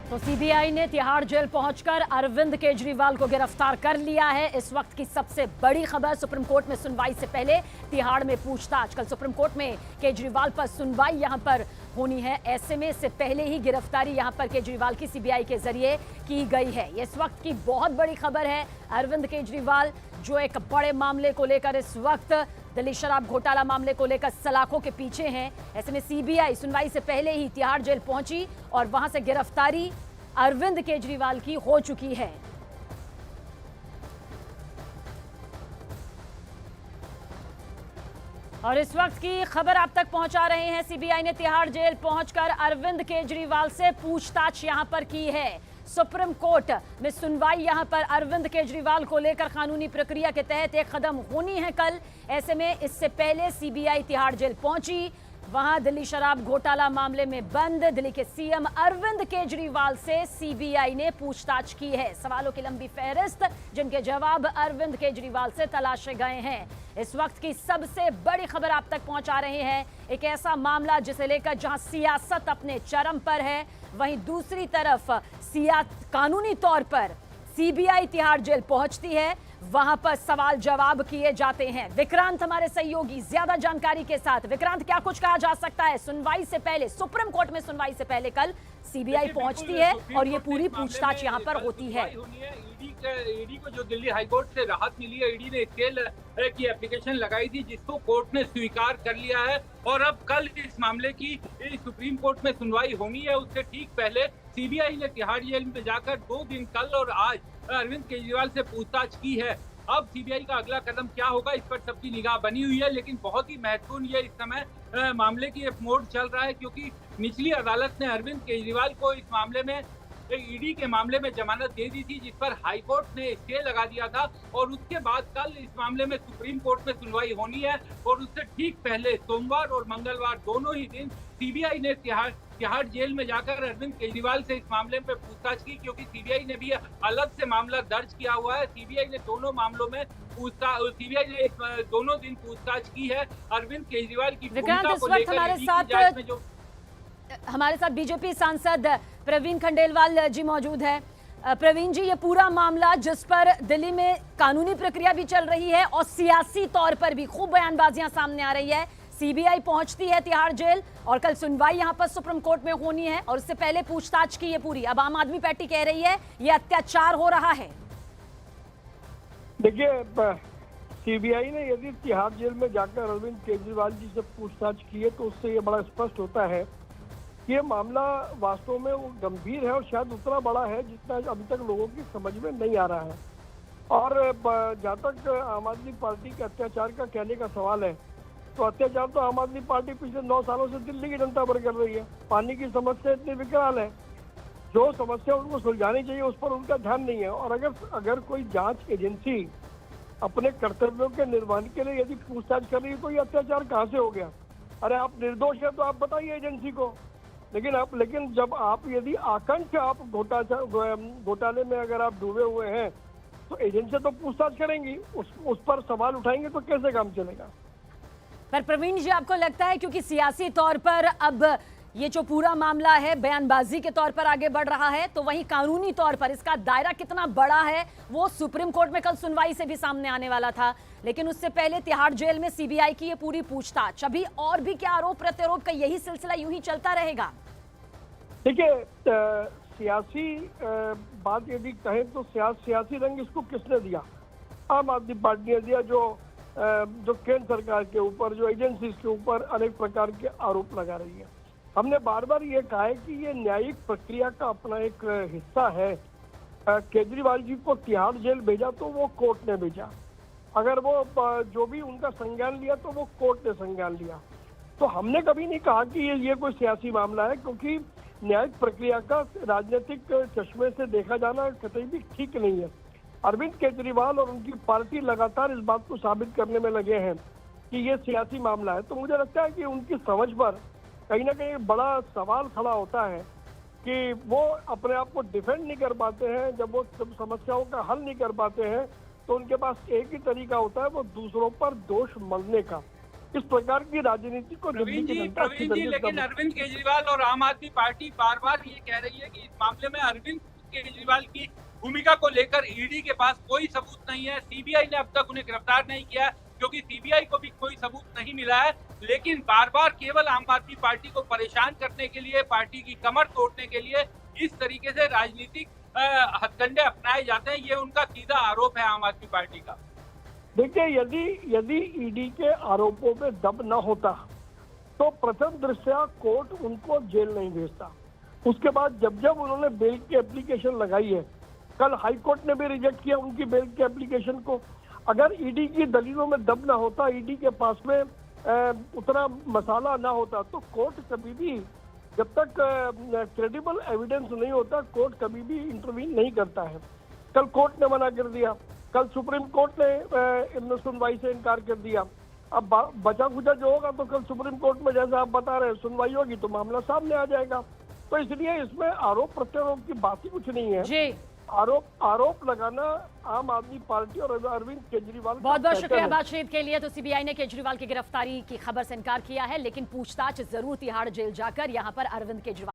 तो सीबीआई ने तिहाड़ जेल पहुंचकर अरविंद केजरीवाल को गिरफ्तार कर लिया है। इस वक्त की सबसे बड़ी खबर, सुप्रीम कोर्ट में सुनवाई से पहले तिहाड़ में पूछताछ। कल सुप्रीम कोर्ट में केजरीवाल पर सुनवाई यहां पर होनी है। ऐसे में इससे पहले ही गिरफ्तारी यहां पर केजरीवाल की सीबीआई के जरिए की गई है। इस वक्त की बहुत बड़ी खबर है। अरविंद केजरीवाल जो एक बड़े मामले को लेकर इस वक्त दिल्ली शराब घोटाला मामले को लेकर सलाखों के पीछे हैं। ऐसे में सीबीआई सुनवाई से पहले ही तिहाड़ जेल पहुंची और वहां से गिरफ्तारी अरविंद केजरीवाल की हो चुकी है। और इस वक्त की खबर आप तक पहुंचा रहे हैं। सीबीआई ने तिहाड़ जेल पहुंचकर अरविंद केजरीवाल से पूछताछ यहां पर की है। सुप्रीम कोर्ट में सुनवाई यहां पर अरविंद केजरीवाल को लेकर कानूनी प्रक्रिया के तहत एक कदम होनी है कल। ऐसे में इससे पहले सीबीआई तिहाड़ जेल पहुंची। वहां दिल्ली शराब घोटाला मामले में बंद दिल्ली के सीएम अरविंद केजरीवाल से सीबीआई ने पूछताछ की है। सवालों की लंबी फहरिस्त जिनके जवाब अरविंद केजरीवाल से तलाशे गए हैं। इस वक्त की सबसे बड़ी खबर आप तक पहुंचा रहे हैं। एक ऐसा मामला जिसे लेकर जहां सियासत अपने चरम पर है, वहीं दूसरी तरफ कानूनी तौर पर सीबीआई तिहाड़ जेल पहुंचती है, वहां पर सवाल जवाब किए जाते हैं। विक्रांत हमारे सहयोगी ज्यादा जानकारी के साथ। विक्रांत, क्या कुछ कहा जा सकता है सुनवाई से पहले, सुप्रीम कोर्ट में सुनवाई से पहले कल सीबीआई पहुंचती है और ये पूरी पूछताछ यहां पर होती है। ईडी को जो दिल्ली हाईकोर्ट से राहत मिली है, ईडी ने स्टेल की एप्लीकेशन लगाई थी जिसको कोर्ट ने स्वीकार कर लिया है और अब कल इस मामले की सुप्रीम कोर्ट में सुनवाई होनी है। उससे ठीक पहले सीबीआई ने तिहाड़ जेल में जाकर 2 दिन कल और आज अरविंद केजरीवाल से पूछताछ की है। अब सीबीआई का अगला कदम क्या होगा, इस पर सबकी निगाह बनी हुई है। लेकिन बहुत ही महत्वपूर्ण ये इस समय मामले की एक मोड़ चल रहा है, क्योंकि निचली अदालत ने अरविंद केजरीवाल को इस मामले में ईडी के मामले में जमानत दे दी थी, जिस पर हाईकोर्ट ने स्टे लगा दिया था। और उसके बाद कल इस मामले में सुप्रीम कोर्ट में सुनवाई होनी है और उससे ठीक पहले सोमवार और मंगलवार दोनों ही दिन सीबीआई ने तिहाड़ जेल में जाकर अरविंद केजरीवाल से इस मामले में पूछताछ की, क्योंकि सीबीआई ने भी अलग से मामला दर्ज किया हुआ है। सीबीआई ने दोनों मामलों में सीबीआई ने दोनों दिन पूछताछ की है अरविंद केजरीवाल की भूमिका को लेकर। हमारे साथ बीजेपी सांसद प्रवीण खंडेलवाल जी मौजूद है। प्रवीण जी, ये पूरा मामला जिस पर दिल्ली में कानूनी प्रक्रिया भी चल रही है और सियासी तौर पर भी खूब बयानबाजियां सामने आ रही है। सीबीआई पहुंचती है तिहाड़ जेल और कल सुनवाई यहां पर सुप्रीम कोर्ट में होनी है और उससे पहले पूछताछ की है पूरी। अब आम आदमी पार्टी कह रही है ये अत्याचार हो रहा है। देखिए, सीबीआई ने यदि तिहाड़ जेल में जाकर अरविंद केजरीवाल जी से पूछताछ की है तो उससे ये बड़ा स्पष्ट होता है कि ये मामला वास्तव में वो गंभीर है और शायद उतना बड़ा है जितना अभी तक लोगों की समझ में नहीं आ रहा है। और जहाँ तक आम आदमी पार्टी के अत्याचार का कहने का सवाल है, तो अत्याचार तो आम आदमी पार्टी पिछले 9 सालों से दिल्ली की जनता पर कर रही है। पानी की समस्या इतनी विकराल है, जो समस्या उनको सुलझानी चाहिए उस पर उनका ध्यान नहीं है। और अगर कोई जांच एजेंसी अपने कर्तव्यों के निर्वहन के लिए यदि पूछताछ कर रही है तो ये अत्याचार कहाँ से हो गया? अरे आप निर्दोष है तो आप बताइए एजेंसी को। लेकिन जब आप यदि आकंठ आप घोटाले में अगर आप डूबे हुए हैं तो एजेंसी तो पूछताछ करेंगी, उस पर सवाल उठाएंगे तो कैसे काम चलेगा? पर प्रवीण जी, आपको लगता है क्योंकि सियासी तौर पर अब ये जो पूरा मामला है बयानबाजी के तौर पर आगे बढ़ रहा है, तो वहीं कानूनी तौर पर इसका दायरा कितना बड़ा है वो सुप्रीम कोर्ट में कल सुनवाई से भी सामने आने वाला था। लेकिन उससे पहले तिहाड़ जेल में सीबीआई की ये पूरी पूछताछ, अभी और भी क्या आरोप प्रत्यारोप का यही सिलसिला यूं ही चलता रहेगा? देखिए, सियासी बात यदि कहें तो सियासी रंग इसको किसने दिया? आम आदमी पार्टी ने दिया, जो केंद्र सरकार के ऊपर, जो एजेंसी के ऊपर अनेक प्रकार के आरोप लगा रही है। हमने बार बार ये कहा है कि ये न्यायिक प्रक्रिया का अपना एक हिस्सा है। केजरीवाल जी को तिहाड़ जेल भेजा तो वो कोर्ट ने भेजा, अगर वो जो भी उनका संज्ञान लिया तो वो कोर्ट ने संज्ञान लिया। तो हमने कभी नहीं कहा कि ये कोई सियासी मामला है, क्योंकि न्यायिक प्रक्रिया का राजनीतिक चश्मे से देखा जाना कतई भी ठीक नहीं है। अरविंद केजरीवाल और उनकी पार्टी लगातार इस बात को साबित करने में लगे हैं कि ये सियासी मामला है। तो मुझे लगता है कि उनकी समझ पर कहीं ना कहीं बड़ा सवाल खड़ा होता है कि वो अपने आप को डिफेंड नहीं कर पाते हैं। जब समस्याओं का हल नहीं कर पाते हैं तो उनके पास एक ही तरीका होता है, वो दूसरों पर दोष मढ़ने का। इस प्रकार की राजनीति को दिल्ली की जनता प्रवीण जी, लेकिन अरविंद केजरीवाल और आम आदमी पार्टी बार बार ये कह रही है कि इस मामले में अरविंद केजरीवाल की भूमिका को लेकर ईडी के पास कोई सबूत नहीं है। सीबीआई ने अब तक उन्हें गिरफ्तार नहीं किया क्योंकि सीबीआई को भी कोई सबूत नहीं मिला है। लेकिन बार बार केवल आम आदमी पार्टी को परेशान करने के लिए, पार्टी की कमर तोड़ने के लिए इस तरीके से राजनीतिक हथकंडे अपनाए जाते हैं। ये उनका सीधा आरोप है आम आदमी पार्टी का। देखिए, यदि ईडी के आरोपों में दम न होता तो प्रथम दृष्टया कोर्ट उनको जेल नहीं भेजता। उसके बाद जब उन्होंने बेल की एप्लीकेशन लगाई है, कल हाई कोर्ट ने भी रिजेक्ट किया उनकी बेल की एप्लीकेशन को। अगर ईडी की दलीलों में दम न होता, ईडी के पास में उतना मसाला ना होता, तो कोर्ट कभी भी, जब तक क्रेडिबल एविडेंस नहीं होता, कोर्ट कभी भी इंटरवीन नहीं करता है। कल कोर्ट ने मना कर दिया, कल सुप्रीम कोर्ट ने सुनवाई से इनकार कर दिया। अब बचा खुचा जो होगा तो कल सुप्रीम कोर्ट में, जैसा आप बता रहे हैं, सुनवाई होगी तो मामला सामने आ जाएगा। तो इसलिए इसमें आरोप प्रत्यारोप की बात ही कुछ नहीं है जी। आरोप लगाना आम आदमी पार्टी और अरविंद केजरीवाल। बहुत बहुत शुक्रिया बातचीत के लिए। तो सीबीआई ने केजरीवाल की गिरफ्तारी की खबर से इनकार किया है, लेकिन पूछताछ जरूर तिहाड़ जेल जाकर यहाँ पर अरविंद केजरीवाल